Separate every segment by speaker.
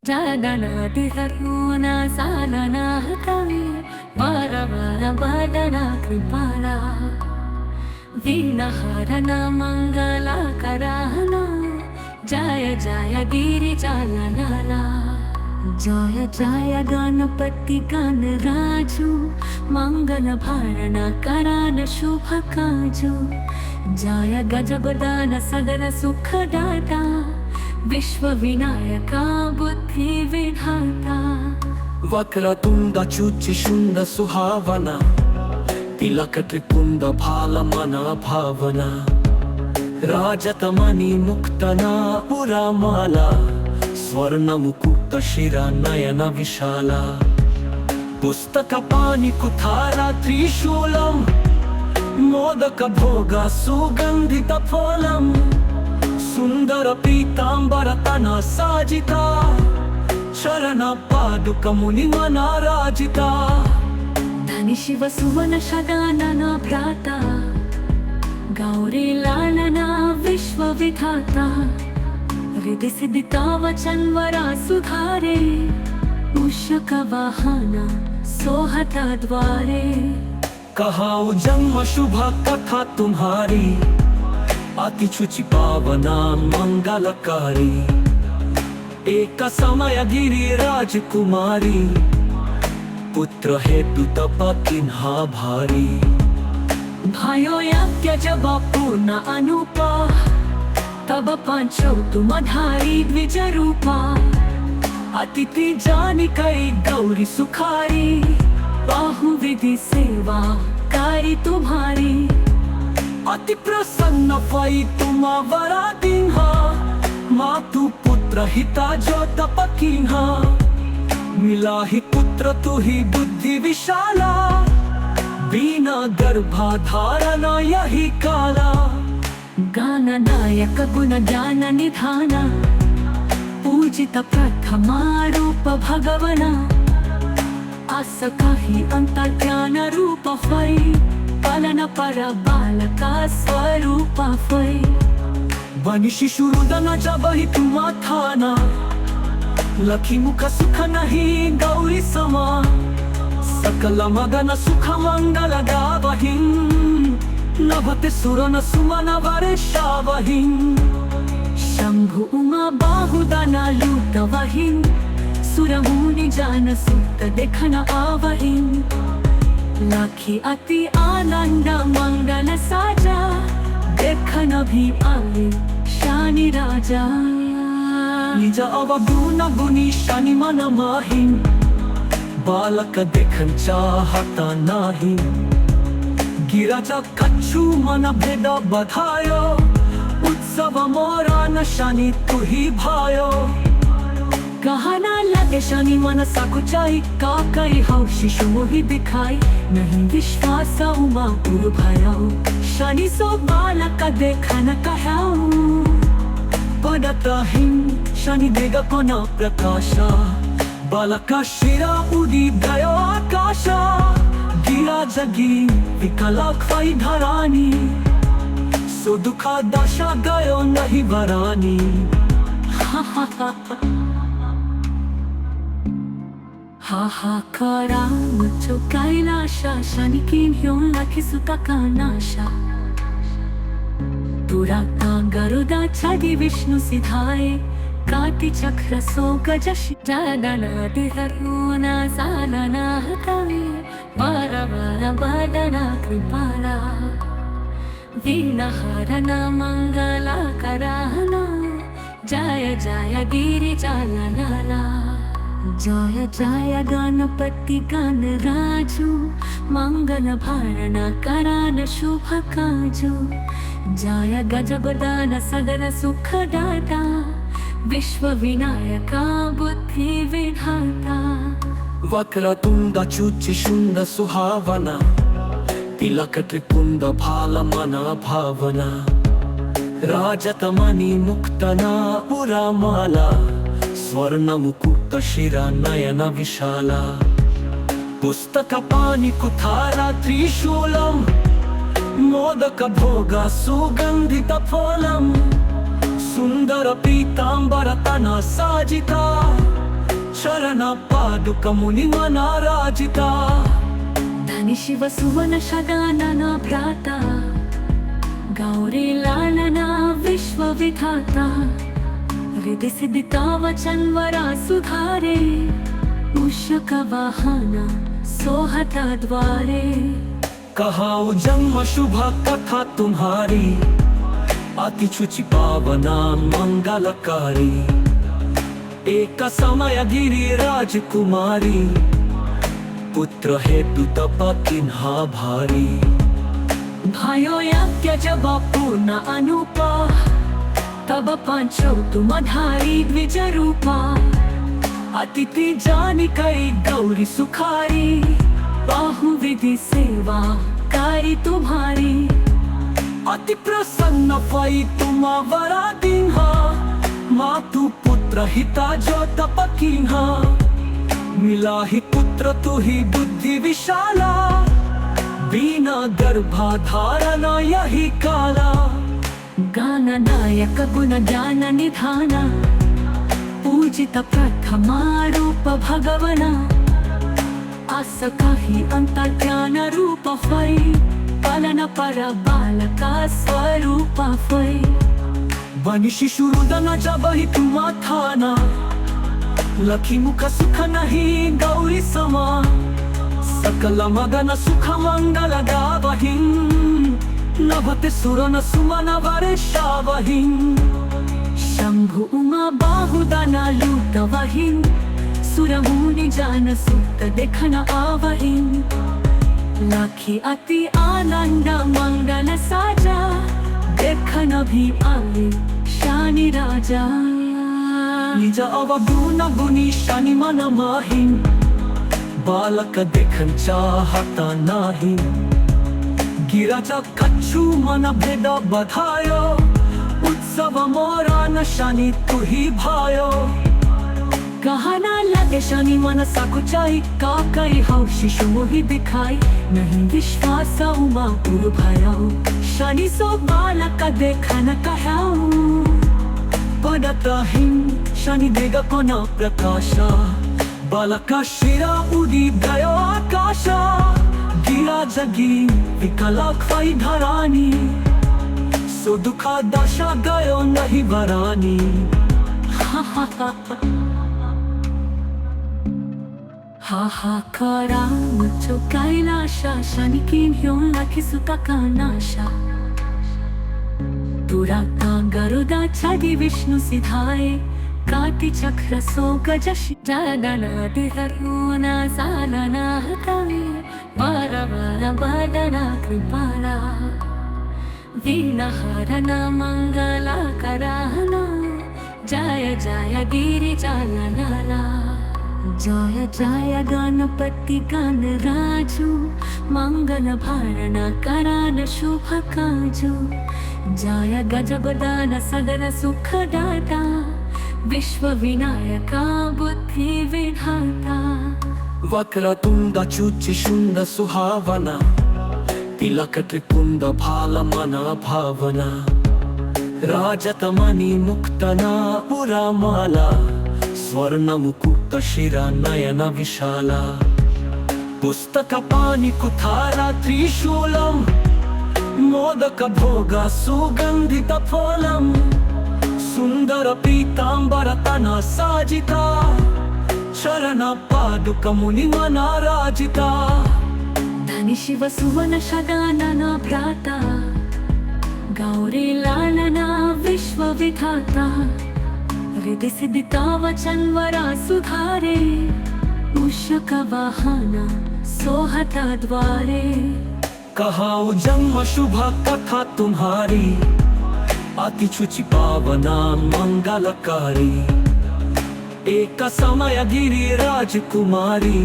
Speaker 1: जागनातिहर्मोना सालना कवि वरवरवदना कृपाला वीणहरण मङ्गलकरहना जय जय गिरिजालनाला जय जय गणपति गणराजु मंगल भरण करान शुभ काजु जय गजगदान सदन सुखदाता विश्व विनायका बुद्धि विधाता
Speaker 2: वक्रतुंड शुंड सुहावना तिलक त्रिपुंड भालमन भावना राजतमणि मुक्तना पुरामाला स्वर्ण मुकुट शिरा नयन विशाला पुस्तक पाणि कुठारा त्रिशूलम मोदक भोग सुगंधित फलम सुंदर पीतांबर तना साजिता चरण पादुक मुनि मनाराजिता
Speaker 1: धनि शिव सुवन शगानना भ्राता गौरी लालना विश्व विधाता हृदय सिद्धिता वचन वरा सुधारे मूषक वाहना सोहता द्वारे
Speaker 2: कहाऊ जन्म शुभ कथा तुम्हारी अति शुचि पावना मंगलकारी एक समय गिरी राजकुमारी पुत्र हेतु तप किन्हा भारी
Speaker 1: भयो यज्ञ जब पूर्ण अनुपा तब पांचो तुम धारी द्विज रूपा अतिथि जानी कई गौरी सुखारी बाहु विधि सेवा कारी तुम्हारी
Speaker 2: अति प्रसन्न भई तुम वरा दिन्हा मातु पुत्र हिता जो तप किन्हा मिला ही पुत्र तु ही बुद्धि विशाला बिना गर्भाधारण यही काला
Speaker 1: गान नायक गुण ज्ञान निधान पूजित प्रथमा रूप भगवना आस काही अंतर्ज्ञान रूप फै पालन पर बालका स्वरूप फै
Speaker 2: बनि शिशु रुदन जब ही तुम थाना लखी मुख सुख नहीं गौरी समा सकल मगन सुख मंगल गावहिं नभते सुरन सुमन वर्षावहिं
Speaker 1: शंभु उमा बाहुदना लूटवहिं सुरमुनि जान सुत देखन आवहिं लाखी अति आनंद मंगल साजा देखन भी आए शानि राजा
Speaker 2: निज अवगुण गुणी शनि मन माहिं बालक देखन चाहता नाही गिरजा कच्छु मन भेद बधायो उत्सव मोरा न शनि तु ही भायो
Speaker 1: कहना लगे शनि मन सकुचाई का कई हो शिशु मोहि दिखाई नहीं विश्वास उमा पुर भयो शनि सो बालक देखन कहाऊ
Speaker 2: पदतहिं शनि देग कोन प्रकाशा बालक शिरा उदी गयो आकाशा गिरा जगी विकला खै धरानी सो दुखा दशा गयो नहीं वरानी
Speaker 1: हाहाकारा मुझो कैलाशा शनि किन्ह्यो लखि सुत कानाशा दुराता गरुदा छदि विष्णु सिधाए काति चक्र सो गजशि जागनाति हर्मोना सालना कवि वरवरवदना कृपाला वीणहरण मङ्गलकरहना जय जय गिरिजालनाला जय जय गणपति गणराजु मंगल भरण करान शुभ काजु जय गजगदान सदन सुखदाता विश्व विनायका बुद्धि विधाता
Speaker 2: वक्रतुंड शुंड सुहावना तिलक त्रिपुंड भालमन भावना राजतमणि मुक्तना पुरामाला स्वर्ण मुकुट शिरा नयन विशाला पुस्तक पाणि कुठारा त्रिशूलम मोदक भोग सुगंधित फलम सुंदर पीतांबर तना साजिता शरण पादुक मुनि मना राजिता
Speaker 1: धनी शिव सुवन शगानना भ्राता गौरी लालना विश्व विधाता हृदय सिद्धिता वचन वरा सुधारे मूषक वाहन सोहता द्वारे
Speaker 2: कहाऊ जन्म शुभ कथा तुम्हारी अति शुचि पावना मंगलकारी एक समय गिरी राजकुमारी पुत्र हेतु तप किन्हा भारी
Speaker 1: भयो यज्ञ जब पूर्ण अनुपा तब पांचो तुम धारी द्विज रूपा अतिथि जानी कई गौरी सुखारी बाहु विधि सेवा कारी तुम्हारी अति प्रसन्न पई तुम वरा दीन्हा मातु पुत्र हिता जो तप कीन्हा मिला ही पुत्र तु ही बुद्धि विशाला बिना गर्भाधारण यही काला गान नायक गुण ज्ञान निधान पूजित प्रथमा रूप भगवना आस काही अंतर्ज्ञान रूप होय पालन पर बालका स्वरूप होय
Speaker 2: बनी शिशु रुदन जब ही तुम थाना लखी मुख सुख नहीं गौरी समा सकल मगन सुख मंगल गावहिं नभते सुरन सुमन वर्षावहिं
Speaker 1: शंभु उमा बाहुदना लूटवहिं सुर मुनि जान सुत देखन आवहिं लाखी अति आनंद मंगल साजा देखन भी आए शानी राजा
Speaker 2: निज अवगुण गुणी शनि मन माहिं बालक देखन चाहता नाही गिरज कच्छु मन भेद बधायो उत्सव मोरा न शनि तु ही भायो
Speaker 1: कहना लगे शनि मन सकुचाई का कई हो शिशु मोहि दिखाई नहीं विश्वास उमा पुर भयो शनि सो बालक देखन कहाऊ
Speaker 2: पडतहिं शनि देग कोना प्रकाशा बालका शिरा उडी गयो आकाशा गिरा जगी विकला ख्वाई धरानी सो दुखा दशा गयो नहीं बरानी
Speaker 1: हाहाकारा मुझो कैलाशा शनि किन्ह्यो लाखी सुता का नाशा दुराता गरुदा छादी विष्णु सिधाए काटी चक्र सो गजश जादना दिहरुना सालना हतावे बारा बारा बादना कृपाला वीणा हरना मंगला कराहना जय जय गिरि जालनाला जय जय गणपति गण राजू मंगल भारण करान शुभ काजू जय गजबदान सदन सुख दाता विश्व विनायका बुद्धि विधाता
Speaker 2: वक्रतुंड चुचि शुंड सुहावना तिलक त्रिपुंड भाल मना भावना राजतमणि मुक्तना पुरा माला स्वर्ण मुकुट शिरा नयन विशाला पुस्तक पाणि कुठारा त्रिशूलम मोदक भोग सुगंधित फलम सुंदर पीतांबर तना साजिता शरण पादुक मुनि मना राजिता
Speaker 1: धनी शिव सुवन शगानना भ्राता गौरी लालना विश्व विधाता हृदय सिद्धिता वचन वरा सुधारे मूषक वाहन सोहता द्वारे
Speaker 2: कहाऊ जन्म शुभ कथा तुम्हारी अति शुचि पावना मंगलकारी एक समय गिरी राजकुमारी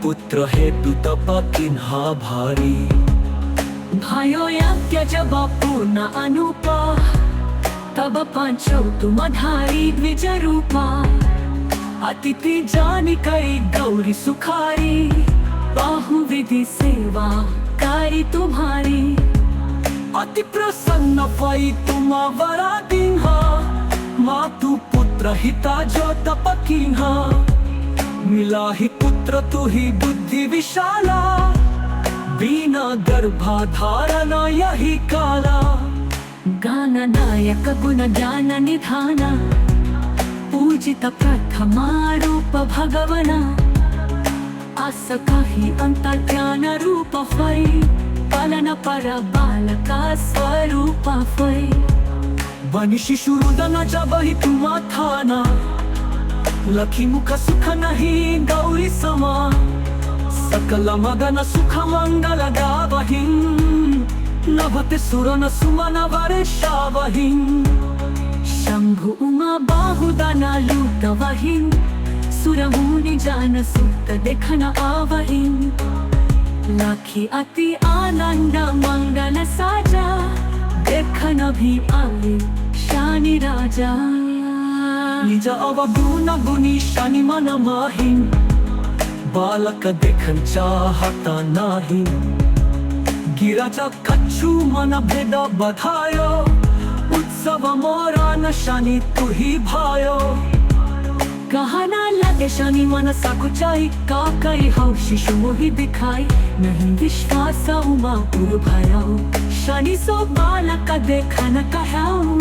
Speaker 2: पुत्र हेतु तप किन्हा भारी
Speaker 1: भयो यज्ञ जब पूर्ण अनुपा तब पांचो तुम धारी द्विज रूपा अतिथि जानी कई गौरी सुखारी बाहु विधि सेवा कारी तुम्हारी
Speaker 2: अति प्रसन्न पई तुम वरा दीन्हा मातु पुत्र हिता जो तपकिन्हा, मिला ही पुत्र तू ही बुद्धि विशाला, बिना गर्भाधारण यही काला।
Speaker 1: गान नायक गुण ज्ञान निधान, पूजित प्रथमा रूप भगवना, आस काही अंतर्ज्ञान रूप होय, पालन पर बालका स्वरूप होय।
Speaker 2: बनी शिशु रुदन जबहि तुम्हा थाना, लखी मुख सुख नहीं गौरी समा, सकल मगन सुख मंगल गावहिं, नभते सुरन सुमन वर्षावहिं।
Speaker 1: शंभु उमा बाहुदाना लूटवहिं, सुर मुनि जान सुत देखन आवहिं। लाखी अति आनंद मंगल साजा, देखन भी आवे शानी राजा।
Speaker 2: निज अवगुण गुणी शनि मन माहिं, बालक देखन चाहता नाही। गिरजा कच्छु मन भेद बधायो, उत्सव मोरा न शनि तू ही भायो।
Speaker 1: कहना लगे शनि मन सकुचाई, का कई हो शिशु मोहि दिखाई। नहीं विश्वास उमा पुर भयो, शनि सो बालक देखन कहाऊ।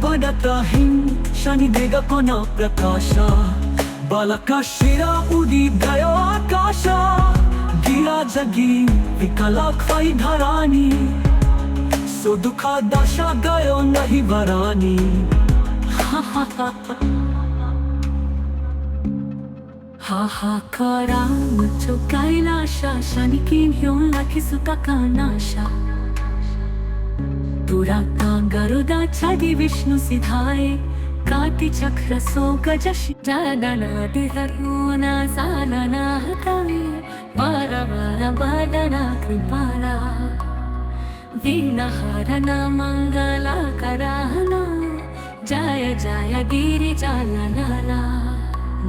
Speaker 1: पडतहिं शनि देग कोना प्रकाशा, बालका शिरा उडी गयो आकाशा। गिरा जगी विकला ख्वाई धरानी, सो दुखा दशा गयो नहीं वरानी। हाहाकारा मचो कैलाशा, शनि घेऊन लाखी सुता कानाशा। दुराता गरुदा छादी विष्णु सिधाए, काटी चक्र सो गजश जादना दिहरुना सालना हतावे। बार बार बादना कृपाला, वीणहरना मंगला कराहना। जय जय गिरिजालनाला,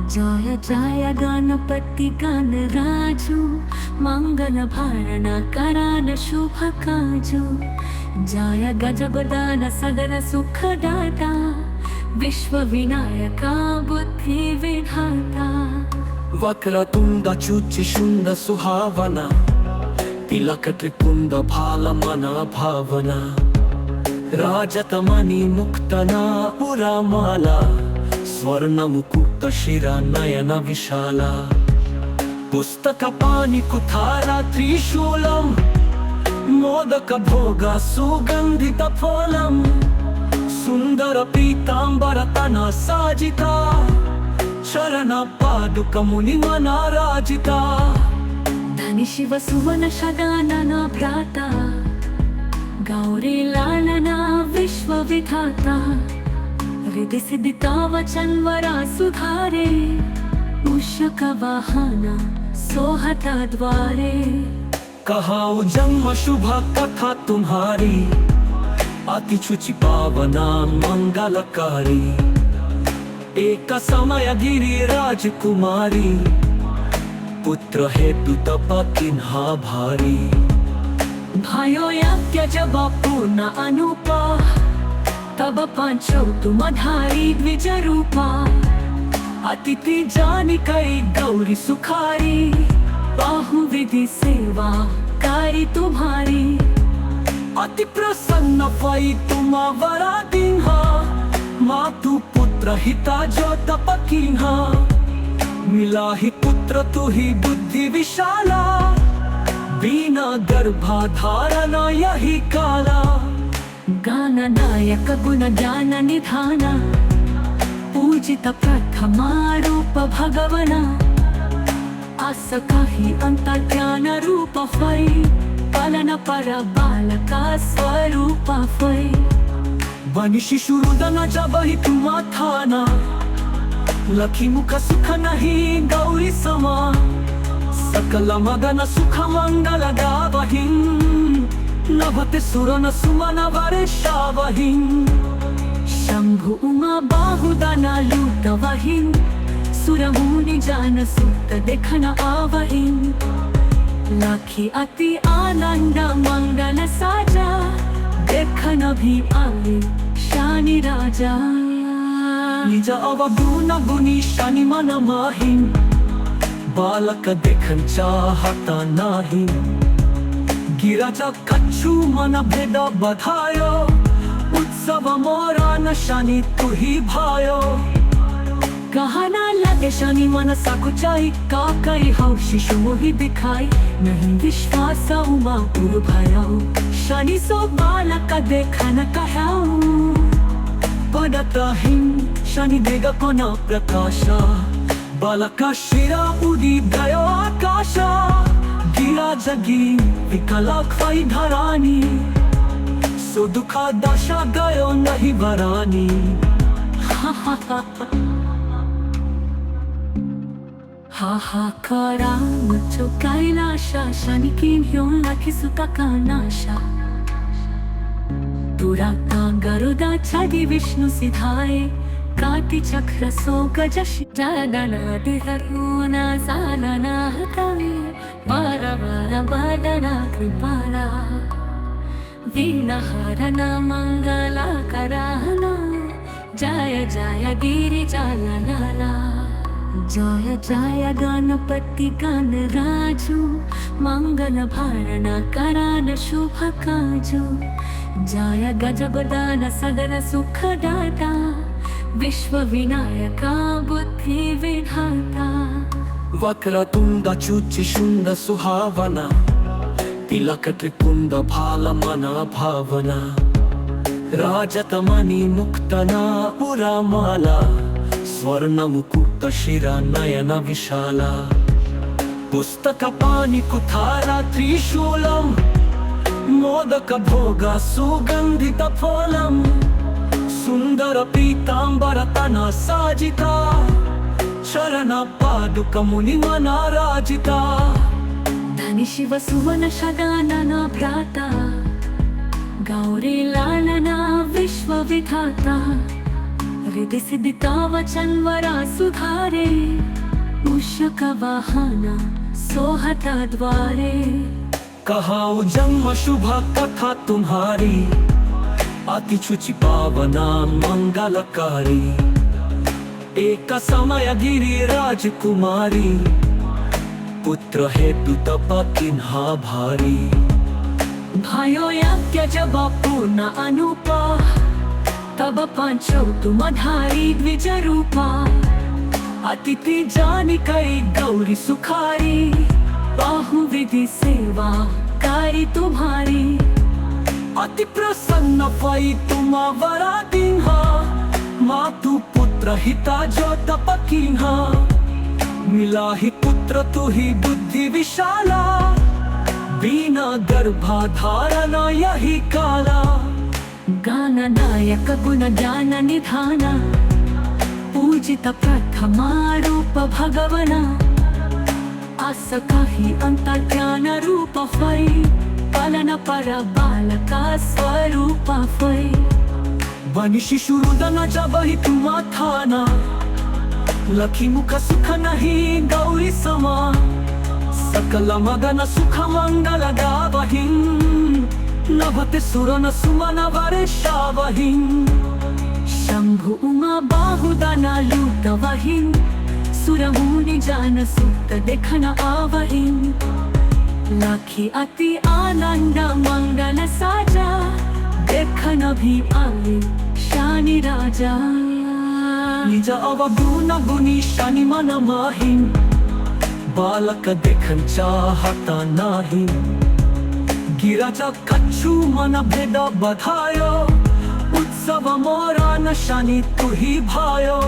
Speaker 1: जय जय गणपति गणराजु। मंगल भारण करान शुभ काजु, जय गजगदान सदन सुख दाता। विश्व विनायका बुद्धि विधाता,
Speaker 2: वक्रतुंड चुचि शुंड सुहावना, तिलक त्रिपुंड भाल मन भावना। राजतमणि मुक्तना पुरामाला, स्वर्ण मुकुट शिरा नयन विशाला। पुस्तक पाणि कुठारा त्रिशूलम, मोदक भोग सुगंधित फलम। सुंदर पीतांबर तना साजिता, चरण पादुक मुनि मनाराजिता।
Speaker 1: धनि शिव सुवन शगानना भ्राता, गौरी लालना विश्व विधाता। हृदय सिद्धिता वचन वरा सुधारे, मूषक वाहना सोहता द्वारे।
Speaker 2: कहाऊ जन्म शुभ कथा तुम्हारी, अति शुचि पावना मंगलकारी। एक समय गिरी राजकुमारी, पुत्र हेतु तप किन्हा भारी।
Speaker 1: भयो यज्ञ जब पूर्ण अनुपा, तब पांचो तुम धारी द्विज रूपा। अतिथि जानी कई गौरी सुखारी, बाहु विधि सेवा कारी तुम्हारी। अति प्रसन्न भई तुम वरा दीन्हा, मातु पुत्र हिता जो तपकिन्हा। मिला ही पुत्र तू ही बुद्धि विशाला, बिना गर्भाधारण यही काला। गान नायक गुण ज्ञान निधान, पूजित प्रथमा रूप भगवना। आस काही अंतर्ज्ञान रूप होय, पालन पर बालका स्वरूप होय। बनी शिशु रुदन जबहि तुम्हा थाना, लखी मुख सुख नहीं गौरी समा। सकल मगन सुख मंगल गावहिं, नभते सुरन सुमन वर्षावहिं। शंभु उमा बाहुदाना लूटवहिं, सुर मुनि जान सुत देखन आवहिं। लाखी अति आनंद मंगल साजा, देखन भी आवे शानी राजा
Speaker 2: निज अवगुणी शानी मन माहीन बालक देखन चाहता नाही गिराजा कच्छु मन भेद बधायो उत्सव मोरा न शानी तुही भायो
Speaker 1: कहना लगे शानी मन साकुचाई काकई हौशी मोहि दिखाई नहीं विश्वास उमा पुर भयाऊ शानी सो बालक देखन कहाऊ
Speaker 2: पडताहीन शानी देगा कोना प्रकाशा बालका शिरा उदी गयो आकाशा गिरा जगी विकला खाई धरानी सो दुखा दशा गयो नहीं बरानी
Speaker 1: हाहाकारा मचो कैलाशा शानी किन ह्योन लाखी सुता कानाशा दुराता गरुदा छादी विष्णु सिधाए काटी चक्र सो गजश जादना दिहरुना सालना हतावे बारा बारा बादना कृपाला वीणा हरना मंगला कराना जय जय गिरि जालनाला जय जय गणपति गणराजु मंगल भारणा करान शुभ काजु जय गजगदान सदन सुखदाता विश्व विनायका बुद्धि विधाता
Speaker 2: वक्रतुंड चुचि शुंड सुहावना तिलक त्रिपुंड भाल मना भावना राजतमणि मुक्तना पुरामाला स्वर्ण मुकुट शिरा नयन विशाला पुस्तक पाणि कुठारा त्रिशूलम मोदक भोग सुगंधित फलम सुंदर पीतांबर तना साजिता चरण पादुक मुनि मनाराजिता
Speaker 1: धनि शिव सुवन शगानना भ्राता गौरी लालना विश्व विधाता हृदय सिद्धिता वचन वरा सुधारे मूषक वाहना सोहता द्वारे
Speaker 2: कहाऊ जन्म शुभ कथा तुम्हारी अति शुचि पावना मंगलकारी एक समय गिरी राजकुमारी पुत्र हेतु तप किन्हा भारी
Speaker 1: भयो यज्ञ जब पूर्ण अनुपा तब पांचौ तुम धारी द्विज रूपा अतिथि जानी कई गौरी सुखारी बाहु विधि सेवा कारी तुम्हारी अति प्रसन्न पई तुम वरा दिन्हा मातु पुत्र हिता जो तप किन्हा मिला ही पुत्र तु ही बुद्धि विशाला बिना गर्भाधारण यही काला गान नायक गुण ज्ञान निधान पूजित प्रथमा रूप भगवना आस काही अंतर्ज्ञान रूप फै पालन पर बालका स्वरूप फै बनि शिशु रुदन जब ही तुम थाना लखी मुख सुख नहीं गौरी समा सकल मगन सुख मंगल गावहिं नभते सुरन सुमन वर्षावहिं शंभु उमा बाहुदना लूटवहिं सुरमुनि जान सुत देखन आवहिं लाखी अति आनंद मंगल साजा देखन भी आए शानी राजा निज अवगुणी शानी मन माहीन बालक देखन चाहता नाही गिराजा कच्छु मन भेद बधायो उत्सव मोरा न शानी तुही भायो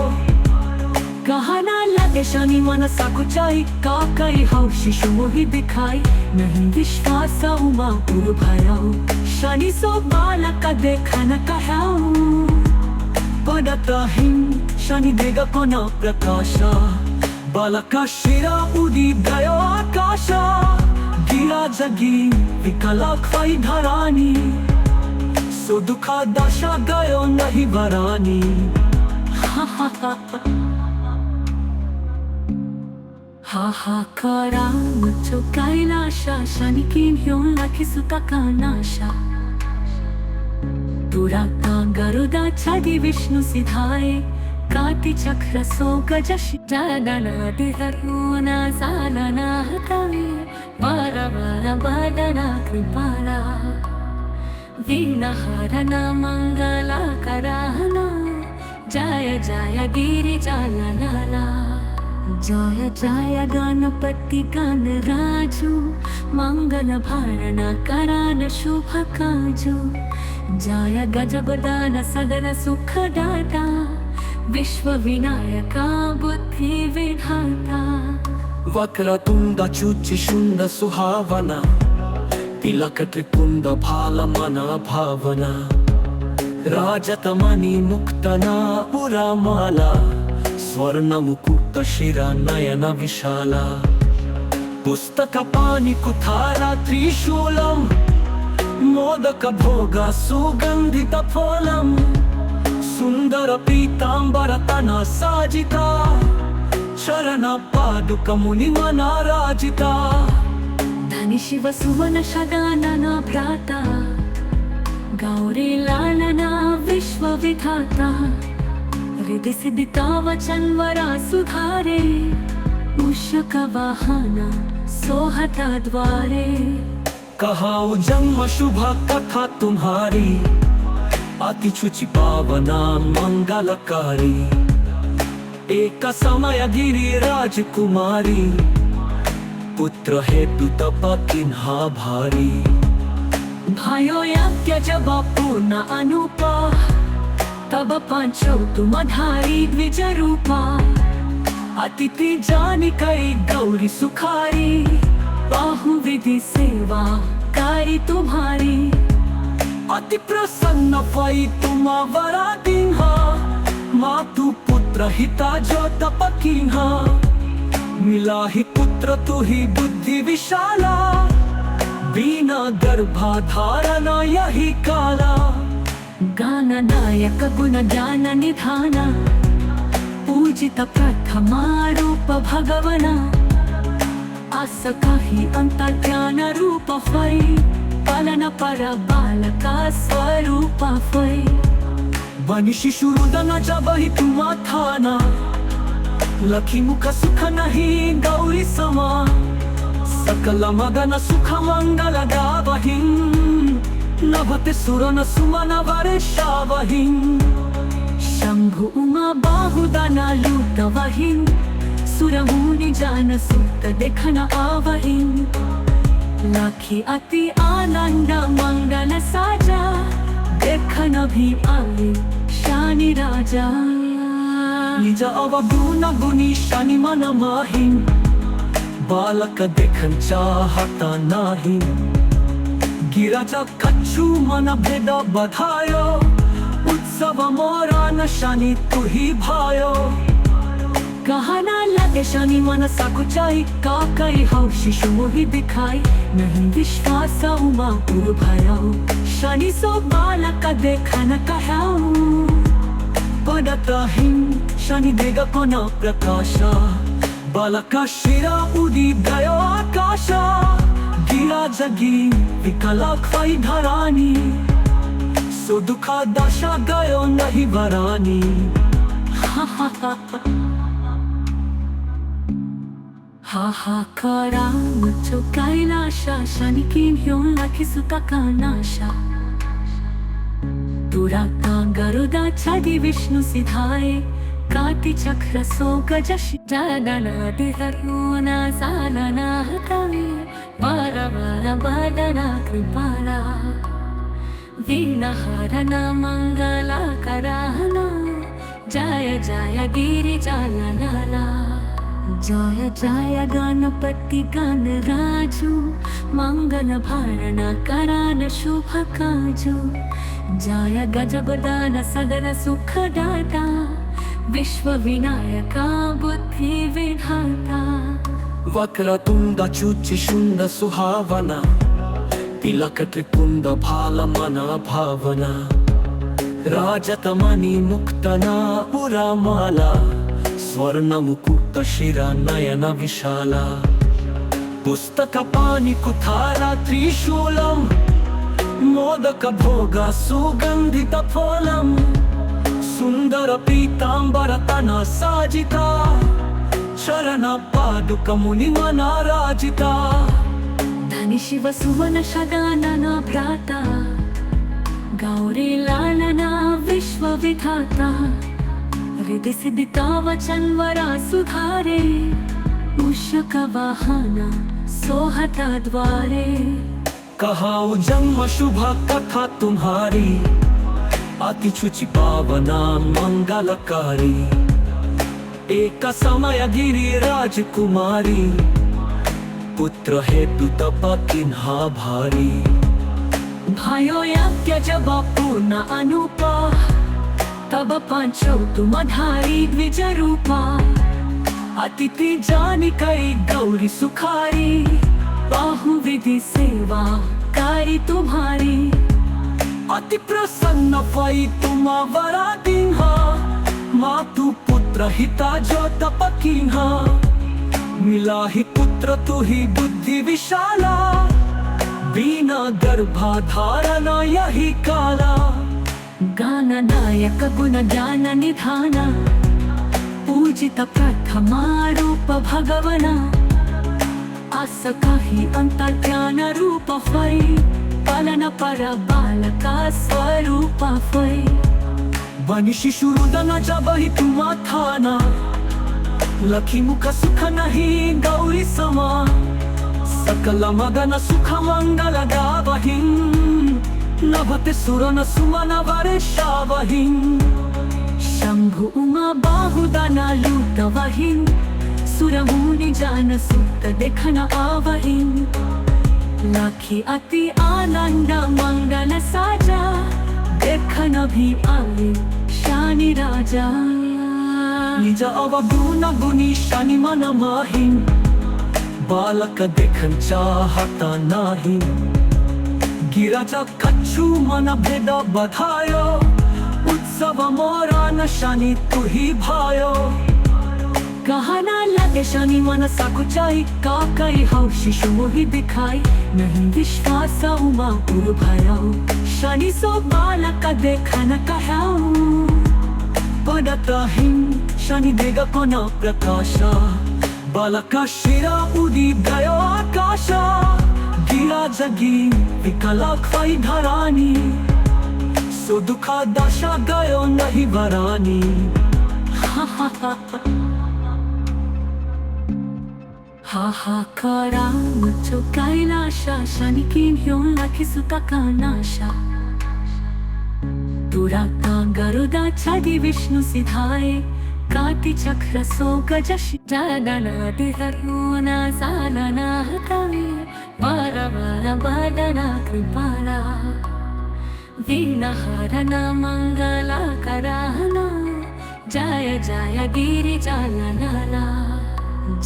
Speaker 1: कहना लगे शानी मन साकुचाई काकई हौशी मोहि दिखाई नहीं विश्वास उमा पुर भयाऊ शानी सो बालक देखन कहाऊ पडताहीन शानी देगा कोना प्रकाशा बालका शिरा उदी गयो आकाशा गिरा जगी विकला खाई धरानी सो दुखा दशा गयो नहीं बरानी हाहाकारा मचो कैलाशा शानी किन ह्योन लाखी सुता कानाशा दुराता गरुडाच्छादि विष्णु सिधाए काटी चक्र सो गजशी जादनादि तरुणा सालना हतवे वार वार वदना कृपाला वीणहरणा मङ्गलाकराहना जय जय गिरिजालला जय जय गणपति गणराजु मंगल भारण करान शुभ काजु जय गजगदान सदन सुखदाता विश्व विनायका बुद्धि विधाता
Speaker 2: वक्रतुंड शुचिशुंड सुहावना तिलक त्रिपुंड भालमना भावना राजतमणि मुक्तना पुरामाला स्वर्ण मुकुट शिरा नयन विशाला पुस्तक पाणि कुठारा त्रिशूलम मोदक भोग सुगंधित फलम सुंदर पीतांबर तना साजिता चरण पादुक मुनि मनाराजिता
Speaker 1: धनि शिव सुवन शगानना भ्राता गौरी लालना विश्व विधाता हृदय सिद्धिता वचन वरा सुधारे मूषक वाहन सोहता द्वारे
Speaker 2: कहाओ जन्म शुभ कथा तुम्हारी अति शुचि पावना मंगलकारी एक समय गिरी राजकुमारी पुत्र हेतु तप किन्हा भारी
Speaker 1: भयो यज्ञ जब पूर्ण अनुपा तब पांचो तुम धारी द्विज रूपा अतिथि जानी कई गौरी सुखारी बाहु विधि सेवा कारी तुम्हारी अति प्रसन्न भई तुम वरा दीन्हा मातु पुत्र हिता जो तप कीन्हा मिला ही पुत्र तु ही बुद्धि विशाला बिना गर्भाधारण यही काला गान नायक गुण ज्ञान निधान पूजित प्रथमा रूप भगवना आस काही अंतर्ज्ञान रूप फै पालन पर बालका स्वरूप फै बनि शिशु रुदन जब ही तुम थाना लखी मुख सुख नहीं गौरी समा सकल मगन सुख मंगल गावहिं नभते सुरन सुमन वर्षावहिं शंभु उमा बाहुदना लूटवहिं सुरमुनि जान सुत देखन आवहिं लाखी अति आनंद मंगल साजा देखन भी आए शानि राजा निज अवगुण गुणी शनि मन माहिं बालक देखन चाहता नाही गिरजा कच्छु मन भेद बधायो उत्सव मोरा न शनि तु ही भायो कहना लगे शनि मन सकुचाई का कई हो शिशु मोहि दिखाई नहीं विश्वास उमा पुर भयो शनि सो बालक देखन कहाऊ पदतहिं शनि देग कोन प्रकाशा बालका शिरा उदिदयो आकाशा गिरा जगी विकला ख्वै धरानी सो दुखा दशा गयो नहीं वरानी हाहाकारा मुझो कैलाशा शनि किन्ह्यो लखी सुता का नाशा दुराता गरुडाच्छादि विष्णु सिधाए काटी चक्र सो गजशी जादनादि तरुणा सालना हतवे वार वार वदना कृपाला वीणहरणा मङ्गलाकराहना जय जय गिरिजालला जय जय गणपति गणराजु मंगल भारण करान शुभ काजु जय गजगदान सदन सुखदाता विश्व विनायका बुद्धि विधाता
Speaker 2: वक्रतुंड शुचिशुंड सुहावना तिलक त्रिपुंड भालमना भावना राजतमणि मुक्तना पुरामाला स्वर्ण मुकुट शिरा नयन विशाला पुस्तक पाणि कुठारा त्रिशूलम मोदक भोग सुगंधित फलम सुंदर पीतांबर तन साजिता चरण पादुक मुनि मनाराजिता
Speaker 1: धनी शिव सुवन शगानना भ्राता गौरी लालना विश्व विधाता हृदय सिद्धिता वचन वरा सुधारे मूषक वाहन सोहता द्वारे
Speaker 2: कहाऊ जन्म शुभ कथा तुम्हारी अति शुचि पावना मंगलकारी एक समय गिरी राजकुमारी पुत्र हेतु तप किन्हा भारी
Speaker 1: भयो यज्ञ जब पूर्ण अनुपा तब पांचो तुम धारी द्विज रूपा अतिथि जानी कई गौरी सुखारी बाहु विधि सेवा कारी तुम्हारी अति प्रसन्न भई तुम वरा दीन्हा मातु पुत्र हिता जो तप कीन्हा मिला ही पुत्र तु ही बुद्धि विशाला बिना गर्भाधारण यही काला गान नायक गुण ज्ञान निधान पूजित प्रथमा रूप भगवना आस काही अंतर्ज्ञान रूप फै पालन पर बालका स्वरूप फै बनी शिशु रुदन जब ही तुम थाना लखी मुख सुख नहीं गौरी समा सकल मगन सुख मंगल गावहिं नभते सुरन सुमन वर्षावहिं शंभु उमा बाहुदना लूटवहिं सुरमुनि जान सुत देखन आवहिं लाखी अति आनंद मंगल साजा देखन भी आवे शानी राजा निज अवगुण गुणी शनि मन माहिं बालक देखन चाहता नाही गिरजा कच्छु मन भेद बधायो उत्सव मोरा न शनि तु ही भायो कहना लगे शनि मन सकुचाई का कई हो शिशु मोहि दिखाई नहीं विश्वास उमा पुर भयो शनि सो बालक देखन कहाऊ पडतहिं शनि देग कोन प्रकाशा बालक शिरा उदी गयो आकाश गिरा जगी विकला खै धरानी सो दुखा दशा गयो नहीं वरानी हाहाकारा मुझो कैलाशा शनि किन्ह्यो लखी सुता का नाशा दुराता गरुदा छादी विष्णु सिधाए काटी चक्र सो गजश जादनाति हरुना सालना हतवे वार वार वादना कृपाला वीणहरना मंगला कराहना जय जय गिरिजालनाला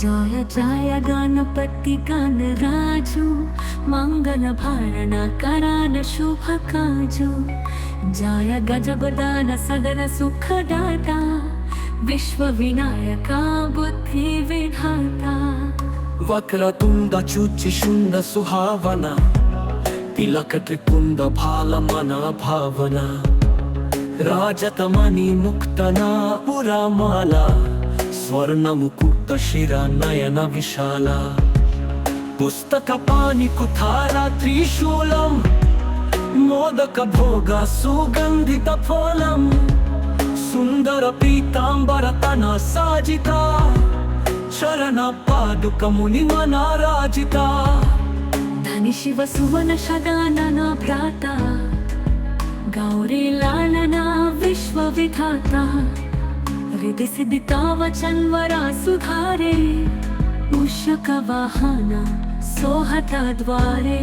Speaker 1: जय जय गणपति गणराजु मंगल भारण करान शुभ काजु जय गजगदान सदन सुख दाता विश्व विनायका बुद्धि विधाता
Speaker 2: वक्रतुंड चुचि शुंड सुहावना तिलक त्रिपुंड भाल मना भावना राजतमणि मुक्तना पुरा माला स्वर्ण मुकुट शिरा नयन विशाला पुस्तक पाणि कुठारा त्रिशूलम मोदक भोग सुगंधित फलम सुंदर पीतांबर तन साजिता चरण पादुक मुनि मनाराजिता धनी शिव सुवन शगानना भ्राता गौरी लालना विश्व विधाता हृदय सिद्धिता वचन वरा सुधारे मूषक वाहन सोहता द्वारे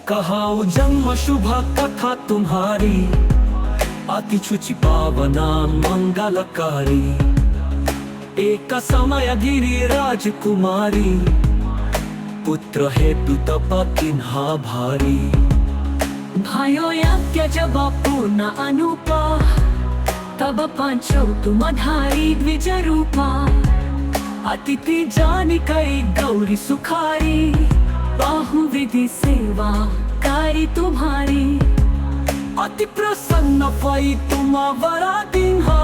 Speaker 2: कहाऊ जन्म शुभ कथा तुम्हारी अति शुचि पावना मंगलकारी एक समय गिरी राजकुमारी पुत्र हेतु तप किन्हा भारी भयो यज्ञ जब पूर्ण अनुपा तब पांचो तुम धारी द्विज रूपा अतिथि जानी कई गौरी सुखारी बाहु विधि सेवा
Speaker 1: उपकारी तुम्हारी
Speaker 2: अति प्रसन्न पै तुम्हावरा दिन्हा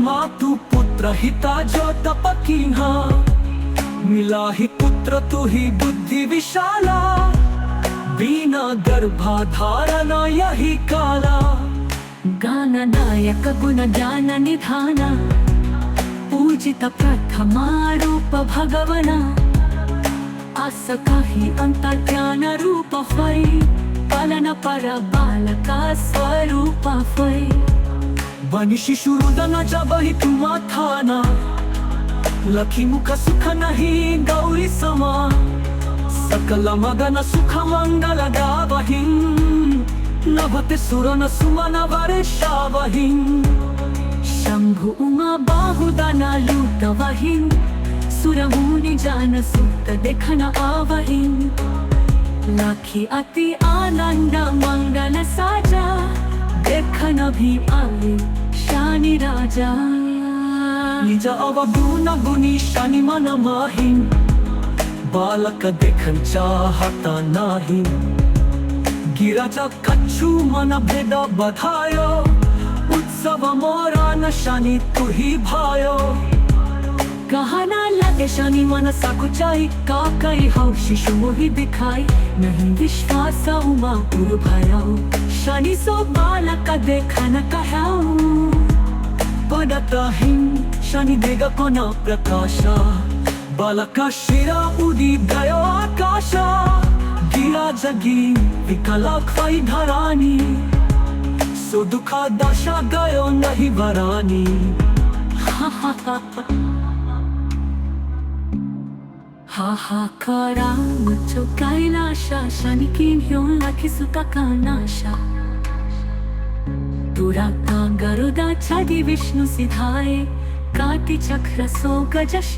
Speaker 2: मातु पुत्र हिता जो तपकिन्हा मिला ही पुत्र तू ही बुद्धि विशाला बिना गर्भाधारण यही काला
Speaker 1: गान नायक गुण ज्ञान निधान पूजित प्रथमा रूप भगवना आस काही अंतर्ज्ञान रूप होय पालन पर बालका स्वरूप होय
Speaker 2: बनी शिशु रुदनाच्या बही तुम्हा थाना लखी मुख सुख नाही गौरी समा सकल मगन सुख मंगल गावहिं नभते सुरन सुमन वर्षावहिं
Speaker 1: शंभु उमा बाहुदाना लूटवहिं सुरमुनि जान सुत देखन आवहिं लाखी अति आनंद मंगल साजा देखन भी आवे शानी राजा
Speaker 2: निज अवगुण गुणी शनि मन माहिं बालक देखन चाहता नाही गिराजा कच्छु मन भेद बधायो उत्सव मोरा न शनि तू ही भायो
Speaker 1: कहना लगे शनि मन सकुचाई का कई हो शिशु मोहि दिखाई नहीं विश्वास उमा पुर भयो शनि सो बालक देखन कहाऊ
Speaker 2: पडताहिं शनि देग कोना प्रकाशा बालका शिरा उदी गयो आकाशा गिरा जगी विकला खाई धरानी सो दुखा दशा गयो नहीं वरानी
Speaker 1: हाहाकारा मुझो कैलाशा शनि की घेऊन लाखी सुता का नाशा दुराता गरुदा छादी विष्णु सिधाए काटी चक्र सो गजश